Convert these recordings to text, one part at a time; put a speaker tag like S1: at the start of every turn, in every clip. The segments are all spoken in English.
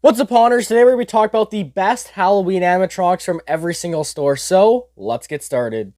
S1: What's up, Honors? Today we're going to be talking about the best Halloween animatronics from every single store, so let's get started.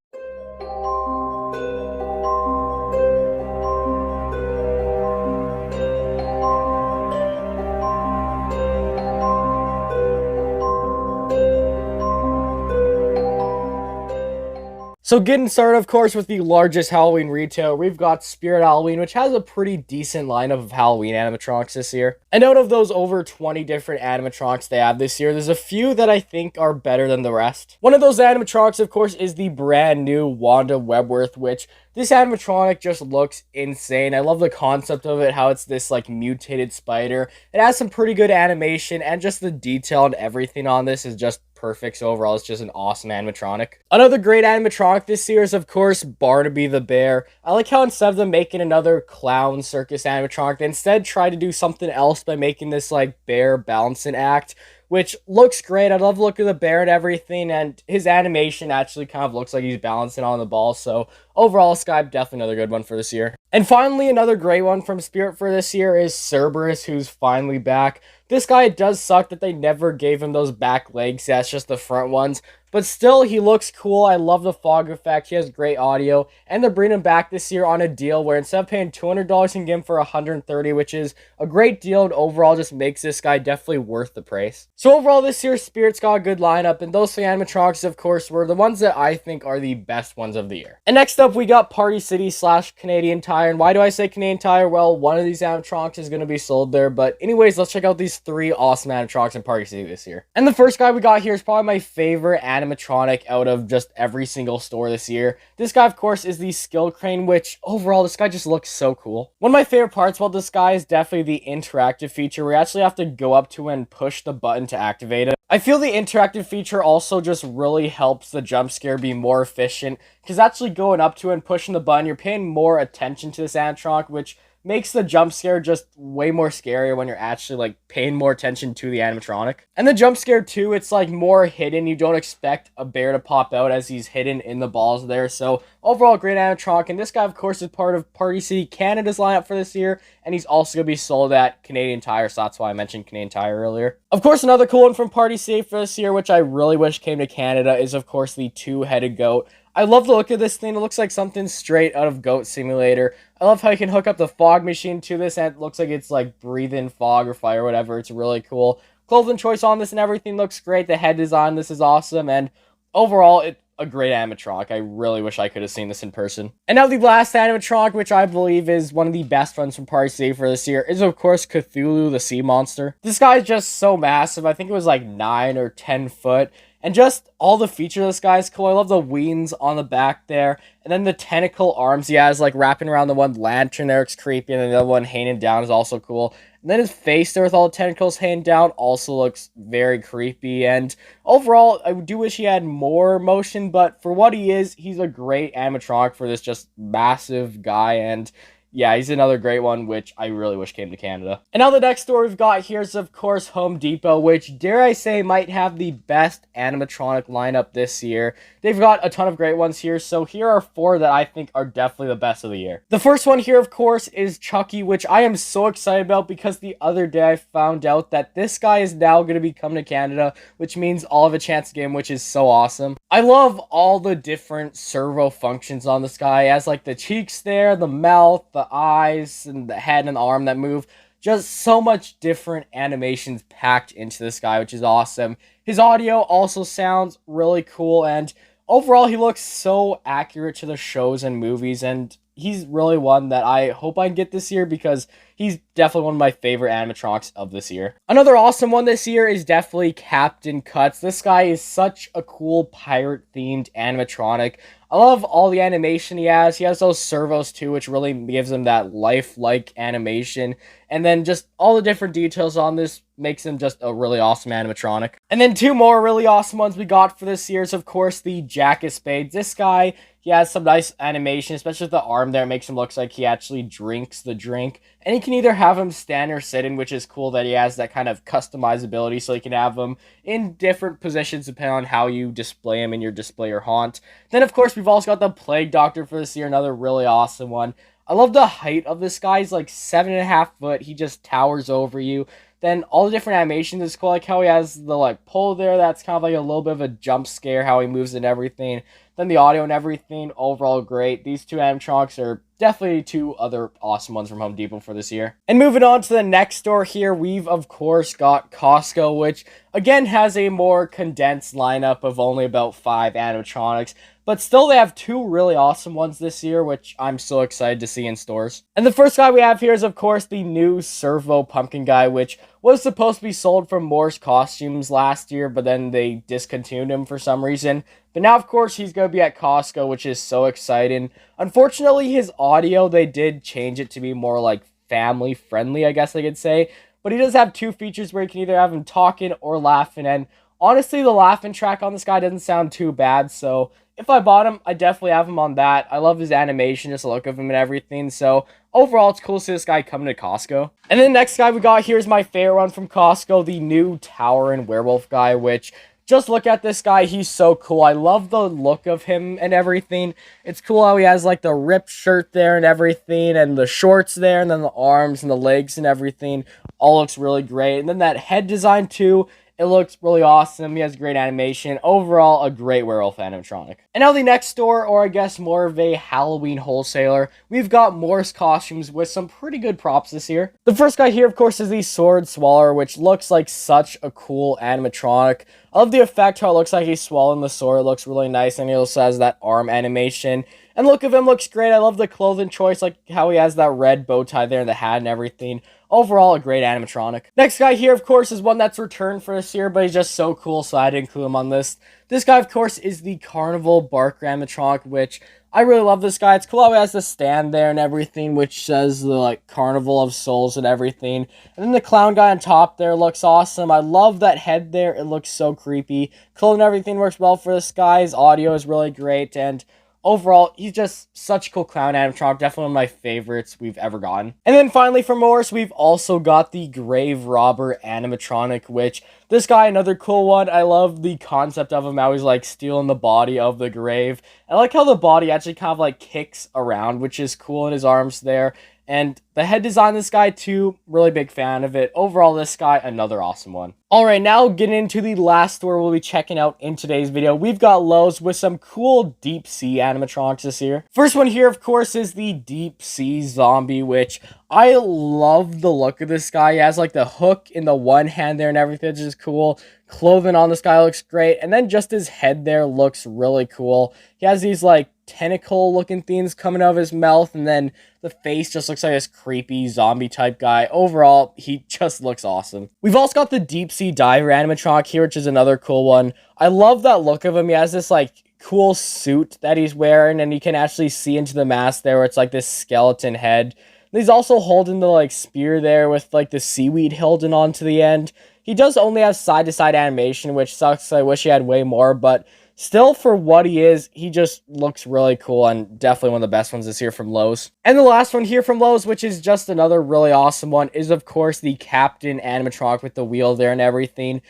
S1: So getting started, of course, with the largest Halloween retailer, we've got Spirit Halloween, which has a pretty decent lineup of Halloween animatronics this year. And out of those over 20 different animatronics they have this year, there's a few that I think are better than the rest. One of those animatronics, of course, is the brand new Wanda Webworth, which this animatronic just looks insane. I love the concept of it, how it's this like mutated spider. It has some pretty good animation, and just the detail and everything on this is just perfect. So overall, it's just an awesome animatronic. Another great animatronic this year is, of course, Barnaby the Bear. I like how instead of them making another clown circus animatronic, they instead try to do something else by making this like bear balancing act, which looks great. I love the look of the bear and everything, and his animation actually kind of looks like he's balancing on the ball. So overall, this guy definitely another good one for this year. And finally, another great one from Spirit for this year is Cerberus, who's finally back. This guy, it does suck that they never gave him those back legs. That's just the front ones. But still, he looks cool. I love the fog effect. He has great audio. And they're bringing him back this year on a deal where instead of paying $200, you can get him for $130, which is a great deal. And overall, just makes this guy definitely worth the price. So overall, this year, Spirit's got a good lineup. And those three animatronics, of course, were the ones that I think are the best ones of the year. And next up, we got Party City / Canadian Tire. And why do I say Canadian Tire? Well, one of these animatronics is going to be sold there. But anyways, let's check out these three awesome animatronics in Party City this year. And the first guy we got here is probably my favorite animatronic out of just every single store this year. This guy, of course, is the Skill Crane, which overall, this guy just looks so cool. One of my favorite parts about this guy is definitely the interactive feature where you actually have to go up to and push the button to activate it. I feel the interactive feature also just really helps the jump scare be more efficient, because actually going up to and pushing the button, you're paying more attention to this animatronic, which makes the jump scare just way more scarier when you're actually like paying more attention to the animatronic. And the jump scare too, it's like more hidden. You don't expect a bear to pop out as he's hidden in the balls there. So overall, great animatronic. And this guy, of course, is part of Party City Canada's lineup for this year. And he's also going to be sold at Canadian Tire. So that's why I mentioned Canadian Tire earlier. Of course, another cool one from Party City for this year, which I really wish came to Canada, is of course the two-headed goat. I love the look of this thing. It looks like something straight out of Goat Simulator. I love how you can hook up the fog machine to this, and it looks like it's like breathing fog or fire or whatever. It's really cool. Clothing choice on this and everything looks great. The head design, this is awesome. And overall, it's a great animatronic. I really wish I could have seen this in person. And now the last animatronic, which I believe is one of the best ones from Party City for this year, is of course Cthulhu the Sea Monster. This guy is just so massive. I think it was like 9 or 10 foot. And just all the features of this guy is cool. I love the wings on the back there. And then the tentacle arms he has, like wrapping around the one lantern there, it's creepy. And then the other one hanging down is also cool. And then his face there with all the tentacles hanging down also looks very creepy. And overall, I do wish he had more motion. But for what he is, he's a great animatronic for this just massive guy. And yeah, he's another great one, which I really wish came to Canada. And now the next store we've got here is, of course, Home Depot, which, dare I say, might have the best animatronic lineup this year. They've got a ton of great ones here, so here are 4 that I think are definitely the best of the year. The first one here, of course, is Chucky, which I am so excited about because the other day I found out that this guy is now going to be coming to Canada, which means I'll have a chance to get him, which is so awesome. I love all the different servo functions on this guy. He has like the cheeks there, the mouth, the eyes, and the head and the arm that move. Just so much different animations packed into this guy, which is awesome. His audio also sounds really cool, and overall he looks so accurate to the shows and movies, and he's really one that I hope I can get this year because he's definitely one of my favorite animatronics of this year. Another awesome one this year is definitely Captain Cuts. This guy is such a cool pirate-themed animatronic. I love all the animation he has. He has those servos too, which really gives him that lifelike animation. And then just all the different details on this makes him just a really awesome animatronic. And then 2 more really awesome ones we got for this year is, of course, the Jack of Spades. This guy, he has some nice animation, especially with the arm there. It makes him look like he actually drinks the drink. And you can either have him stand or sitting, which is cool that he has that kind of customizability, so you can have him in different positions depending on how you display him in your display or haunt. Then, of course, we've also got the Plague Doctor for this year, another really awesome one. I love the height of this guy. He's like 7.5 foot. He just towers over you. Then all the different animations is cool, like how he has the like pull there, that's kind of like a little bit of a jump scare, how he moves and everything. Then the audio and everything, overall great. These two animatronics are definitely two other awesome ones from Home Depot for this year. And moving on to the next store here, we've of course got Costco, which again has a more condensed lineup of only about 5 animatronics. But still, they have 2 really awesome ones this year, which I'm so excited to see in stores. And the first guy we have here is, of course, the new Servo Pumpkin guy, which was supposed to be sold from Morris Costumes last year, but then they discontinued him for some reason. But now, of course, he's going to be at Costco, which is so exciting. Unfortunately, his audio, they did change it to be more like family-friendly, I guess I could say. But he does have 2 features where you can either have him talking or laughing, and honestly, the laughing track on this guy doesn't sound too bad, so if I bought him, I definitely have him on that. I love his animation, just the look of him and everything. So overall, it's cool to see this guy coming to Costco. And then the next guy we got here is my favorite one from Costco, the new Tower and Werewolf guy, which just look at this guy. He's so cool. I love the look of him and everything. It's cool how he has like the ripped shirt there and everything, and the shorts there, and then the arms and the legs and everything. All looks really great. And then that head design too. It looks really awesome. He has great animation. Overall, a great werewolf animatronic. And now the next store, or I guess more of a Halloween wholesaler, we've got Morris Costumes with some pretty good props this year. The first guy here, of course, is the Sword Swallower, which looks like such a cool animatronic. I love the effect, how it looks like he's swallowing the sword. It looks really nice, and he also has that arm animation. And look of him looks great. I love the clothing choice, like how he has that red bow tie there and the hat and everything. Overall, a great animatronic. Next guy here, of course, is one that's returned for this year, but he's just so cool, so I had to include him on this. This guy, of course, is the Carnival Barker animatronic, which I really love this guy. It's cool how he has the stand there and everything, which says the like Carnival of Souls and everything. And then the clown guy on top there looks awesome. I love that head there. It looks so creepy. Clothing and everything works well for this guy. His audio is really great, and overall, he's just such a cool clown animatronic. Definitely one of my favorites we've ever gotten. And then finally from Moris, we've also got the Grave Robber animatronic, which this guy, another cool one. I love the concept of him, how he's like stealing the body of the grave. I like how the body actually kind of like kicks around, which is cool in his arms there. And the head design of this guy too, really big fan of it. Overall, this guy, another awesome one. Alright, now getting into the last store we'll be checking out in today's video. We've got Lowe's with some cool deep sea animatronics this year. First one here, of course, is the Deep Sea Zombie, which I love the look of this guy. He has like the hook in the one hand there and everything, which is cool. Clothing on this guy looks great. And then just his head there looks really cool. He has these like tentacle looking things coming out of his mouth, and then the face just looks like this creepy zombie type guy. Overall, he just looks awesome. We've also got the Deep Sea Diver animatronic here, which is another cool one. I love that look of him. He has this like cool suit that he's wearing, and you can actually see into the mask there where it's like this skeleton head. And he's also holding the like spear there with like the seaweed holding on to the end. He does only have side-to-side animation, which sucks. I wish he had way more, but still, for what he is, he just looks really cool, and definitely one of the best ones this year from Lowe's. And the last one here from Lowe's, which is just another really awesome one, is of course the Captain animatronic with the wheel there and everything.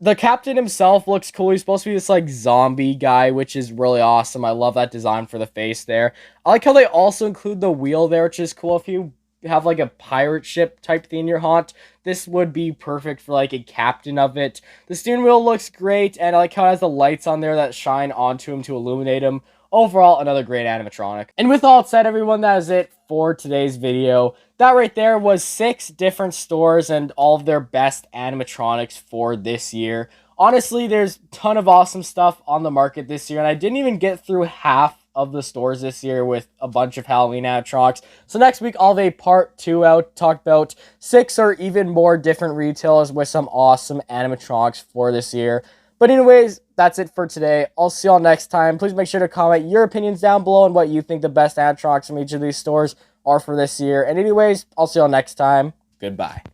S1: The Captain himself looks cool. He's supposed to be this like zombie guy, which is really awesome. I love that design for the face there. I like how they also include the wheel there, which is cool. If you have like a pirate ship type thing in your haunt, this would be perfect for like a captain of it. The steering wheel looks great, and I like how it has the lights on there that shine onto him to illuminate him. Overall, another great animatronic. And with all said, everyone, that is it for today's video. That right there was 6 different stores and all of their best animatronics for this year. Honestly, there's a ton of awesome stuff on the market this year, and I didn't even get through half of the stores this year with a bunch of Halloween animatronics. So next week, I'll have a part 2 out, talk about 6 or even more different retailers with some awesome animatronics for this year. But anyways, that's it for today. I'll see y'all next time. Please make sure to comment your opinions down below and what you think the best animatronics from each of these stores are for this year. And anyways, I'll see y'all next time. Goodbye.